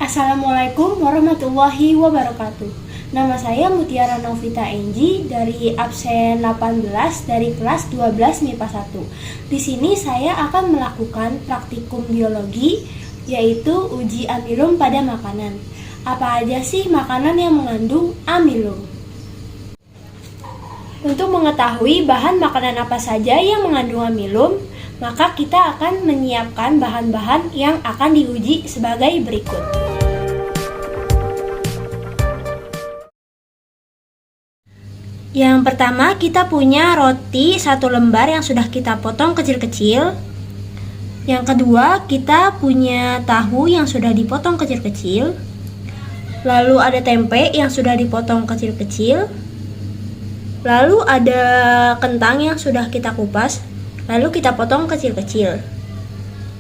Assalamualaikum warahmatullahi wabarakatuh. Nama saya Mutiara Novita Enji dari absen 18 dari kelas 12 MIPA 1. Di sini saya akan melakukan praktikum biologi, yaitu uji amilum pada makanan. Apa aja sih makanan yang mengandung amilum? Untuk mengetahui bahan makanan apa saja yang mengandung amilum, maka kita akan menyiapkan bahan-bahan yang akan diuji sebagai berikut. Yang pertama, kita punya roti 1 lembar yang sudah kita potong kecil-kecil. Yang kedua, kita punya tahu yang sudah dipotong kecil-kecil. Lalu ada tempe yang sudah dipotong kecil-kecil. Lalu ada kentang yang sudah kita kupas, lalu kita potong kecil-kecil.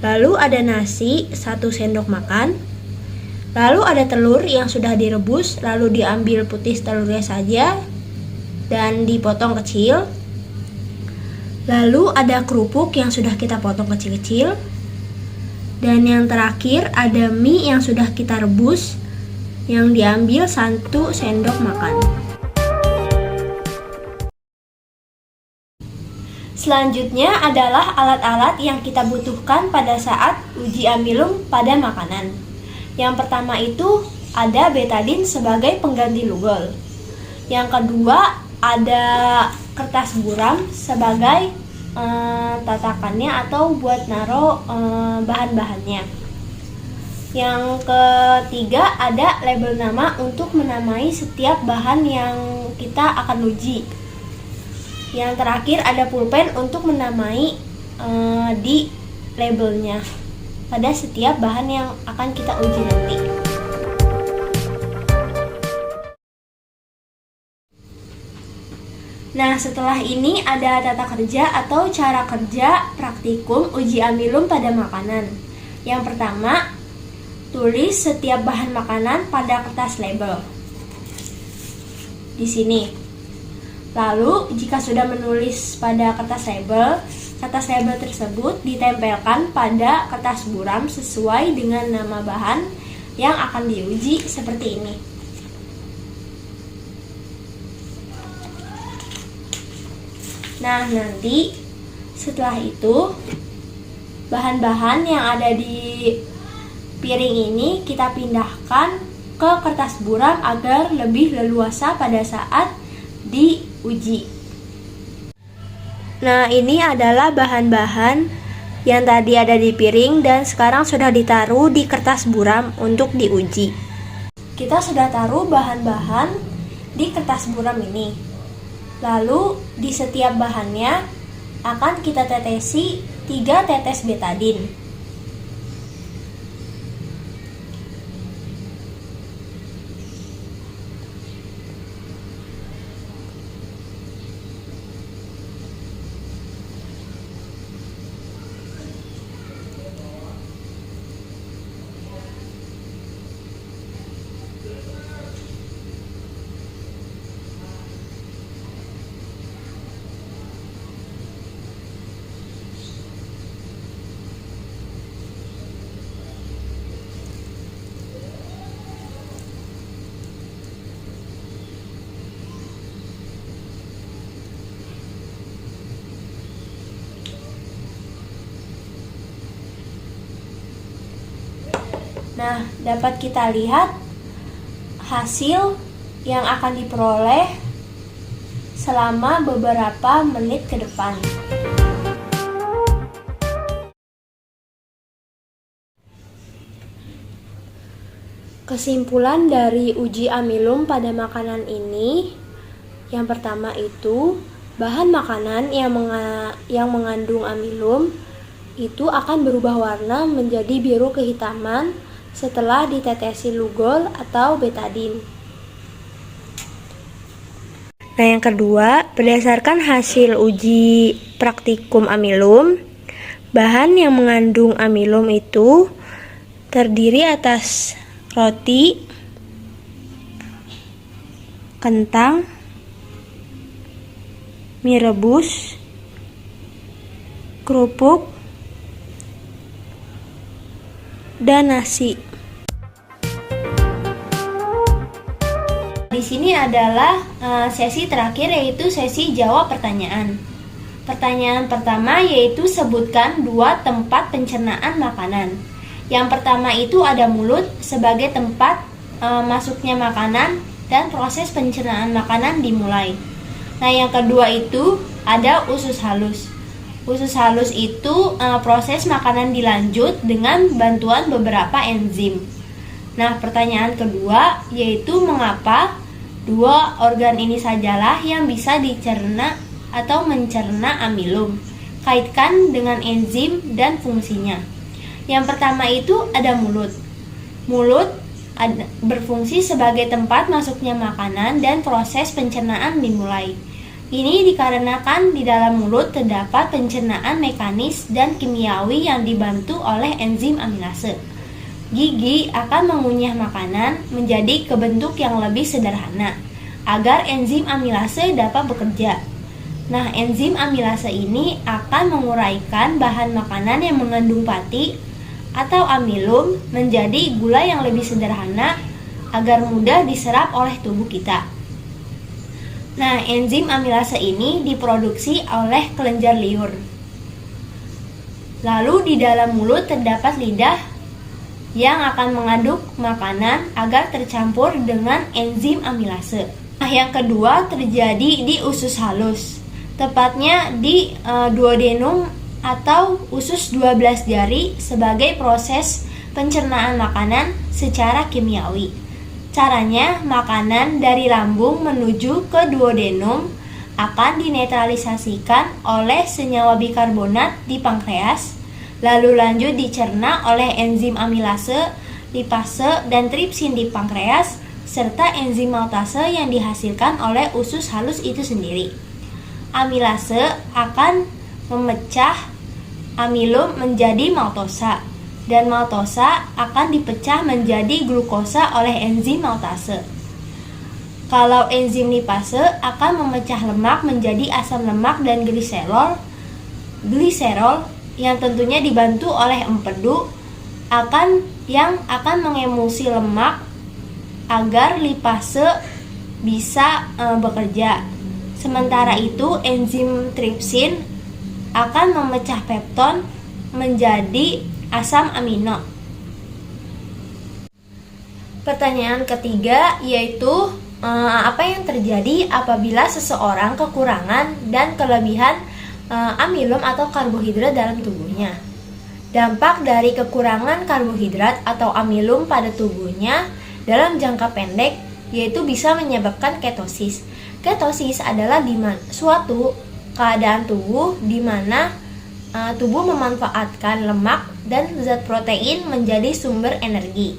Lalu ada nasi 1 sendok makan. Lalu ada telur yang sudah direbus, lalu diambil putih telurnya saja dan dipotong kecil. Lalu ada kerupuk yang sudah kita potong kecil-kecil. Dan yang terakhir ada mie yang sudah kita rebus yang diambil 1 sendok makan. Selanjutnya adalah alat-alat yang kita butuhkan pada saat uji amilum pada makanan. Yang pertama itu ada betadin sebagai pengganti lugol. Yang kedua ada kertas buram sebagai tatakannya atau buat naro bahan-bahannya. Yang ketiga ada label nama untuk menamai setiap bahan yang kita akan uji. Yang terakhir ada pulpen untuk menamai di labelnya pada setiap bahan yang akan kita uji nanti. Nah, setelah ini ada tata kerja atau cara kerja praktikum uji amilum pada makanan. Yang pertama, tulis setiap bahan makanan pada kertas label. Di sini. Lalu, jika sudah menulis pada kertas label tersebut ditempelkan pada kertas buram sesuai dengan nama bahan yang akan diuji seperti ini. Nah, nanti setelah itu bahan-bahan yang ada di piring ini kita pindahkan ke kertas buram agar lebih leluasa pada saat diuji. Nah, ini adalah bahan-bahan yang tadi ada di piring dan sekarang sudah ditaruh di kertas buram untuk diuji. Kita sudah taruh bahan-bahan di kertas buram ini. Lalu di setiap bahannya akan kita tetesi 3 tetes betadin. Nah, dapat kita lihat hasil yang akan diperoleh selama beberapa menit ke depan. Kesimpulan dari uji amilum pada makanan ini, yang pertama itu bahan makanan yang mengandung amilum itu akan berubah warna menjadi biru kehitaman setelah ditetesi lugol atau betadin. Nah, yang kedua, berdasarkan hasil uji praktikum amilum, bahan yang mengandung amilum itu terdiri atas roti, kentang, mie rebus, kerupuk, dan nasi. sini adalah sesi terakhir, yaitu sesi jawab pertanyaan. Pertanyaan pertama yaitu sebutkan 2 tempat pencernaan makanan. Yang pertama itu ada mulut sebagai tempat masuknya makanan dan proses pencernaan makanan dimulai. Nah, yang kedua itu ada usus halus. Usus halus itu proses makanan dilanjut dengan bantuan beberapa enzim. Nah, pertanyaan kedua yaitu mengapa 2 organ ini sajalah yang bisa dicerna atau mencerna amilum. Kaitkan dengan enzim dan fungsinya. Yang pertama itu ada mulut. Mulut berfungsi sebagai tempat masuknya makanan dan proses pencernaan dimulai. Ini dikarenakan di dalam mulut terdapat pencernaan mekanis dan kimiawi yang dibantu oleh enzim amilase. Gigi akan mengunyah makanan menjadi ke bentuk yang lebih sederhana agar enzim amilase dapat bekerja. Nah, enzim amilase ini akan menguraikan bahan makanan yang mengandung pati atau amilum menjadi gula yang lebih sederhana agar mudah diserap oleh tubuh kita. Nah, enzim amilase ini diproduksi oleh kelenjar liur. Lalu di dalam mulut terdapat lidah yang akan mengaduk makanan agar tercampur dengan enzim amilase. Nah, yang kedua terjadi di usus halus, tepatnya di duodenum atau usus 12 jari sebagai proses pencernaan makanan secara kimiawi. Caranya, makanan dari lambung menuju ke duodenum akan dinetralisasikan oleh senyawa bikarbonat di pankreas, lalu lanjut dicerna oleh enzim amilase, lipase, dan tripsin di pankreas, serta enzim maltase yang dihasilkan oleh usus halus itu sendiri. Amilase akan memecah amilum menjadi maltosa, dan maltosa akan dipecah menjadi glukosa oleh enzim maltase. Kalau enzim lipase akan memecah lemak menjadi asam lemak dan gliserol yang tentunya dibantu oleh empedu yang akan mengemulsi lemak agar lipase bisa bekerja. Sementara itu enzim tripsin akan memecah pepton menjadi asam amino. Pertanyaan ketiga yaitu apa yang terjadi apabila seseorang kekurangan dan kelebihan amilum atau karbohidrat dalam tubuhnya. Dampak dari kekurangan karbohidrat atau amilum pada tubuhnya dalam jangka pendek yaitu bisa menyebabkan ketosis. Ketosis adalah suatu keadaan tubuh di mana tubuh memanfaatkan lemak dan zat protein menjadi sumber energi.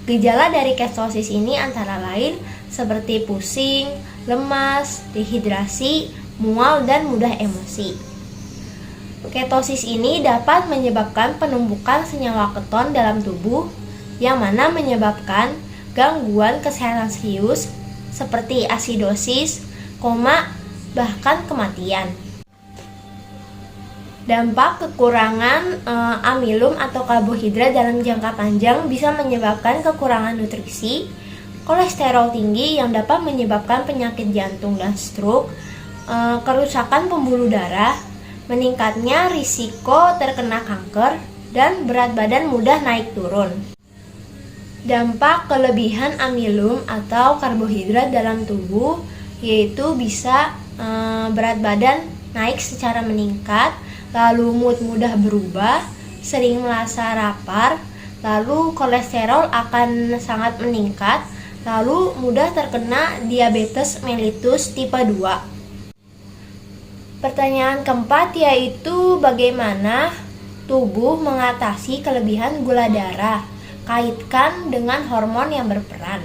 Gejala dari ketosis ini antara lain seperti pusing, lemas, dehidrasi, mual, dan mudah emosi. Ketosis ini dapat menyebabkan penumpukan senyawa keton dalam tubuh yang mana menyebabkan gangguan kesehatan serius seperti asidosis, koma, bahkan kematian. Dampak kekurangan amilum atau karbohidrat dalam jangka panjang bisa menyebabkan kekurangan nutrisi, kolesterol tinggi yang dapat menyebabkan penyakit jantung dan stroke, kerusakan pembuluh darah, meningkatnya risiko terkena kanker, dan berat badan mudah naik turun. Dampak kelebihan amilum atau karbohidrat dalam tubuh yaitu bisa berat badan naik secara meningkat, lalu mood mudah berubah, sering merasa lapar, lalu kolesterol akan sangat meningkat, lalu mudah terkena diabetes mellitus tipe 2. Pertanyaan keempat yaitu bagaimana tubuh mengatasi kelebihan gula darah, kaitkan dengan hormon yang berperan.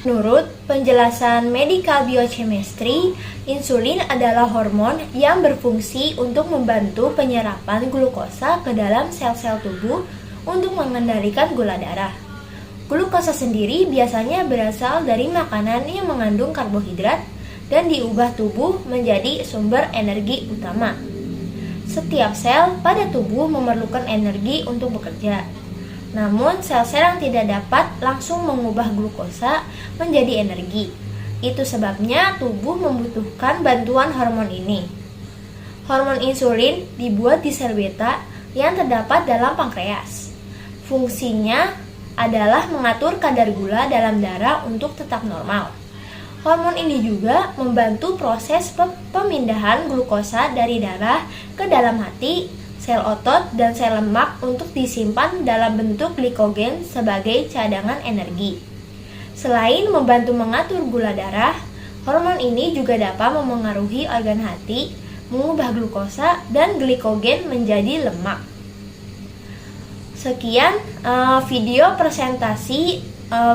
Menurut penjelasan medical biochemistry, insulin adalah hormon yang berfungsi untuk membantu penyerapan glukosa ke dalam sel-sel tubuh untuk mengendalikan gula darah. Glukosa sendiri biasanya berasal dari makanan yang mengandung karbohidrat dan diubah tubuh menjadi sumber energi utama. Setiap sel pada tubuh memerlukan energi untuk bekerja. Namun, sel-sel yang tidak dapat langsung mengubah glukosa menjadi energi. Itu sebabnya tubuh membutuhkan bantuan hormon ini. Hormon insulin dibuat di sel beta yang terdapat dalam pankreas. Fungsinya adalah mengatur kadar gula dalam darah untuk tetap normal. Hormon ini juga membantu proses pemindahan glukosa dari darah ke dalam hati, sel otot, dan sel lemak untuk disimpan dalam bentuk glikogen sebagai cadangan energi. Selain membantu mengatur gula darah, hormon ini juga dapat memengaruhi organ hati, mengubah glukosa dan glikogen menjadi lemak. Sekian video presentasi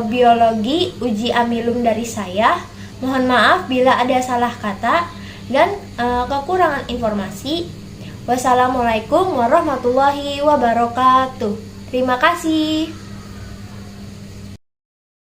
biologi uji amilum dari saya. Mohon maaf bila ada salah kata dan kekurangan informasi. Wassalamualaikum warahmatullahi wabarakatuh. Terima kasih.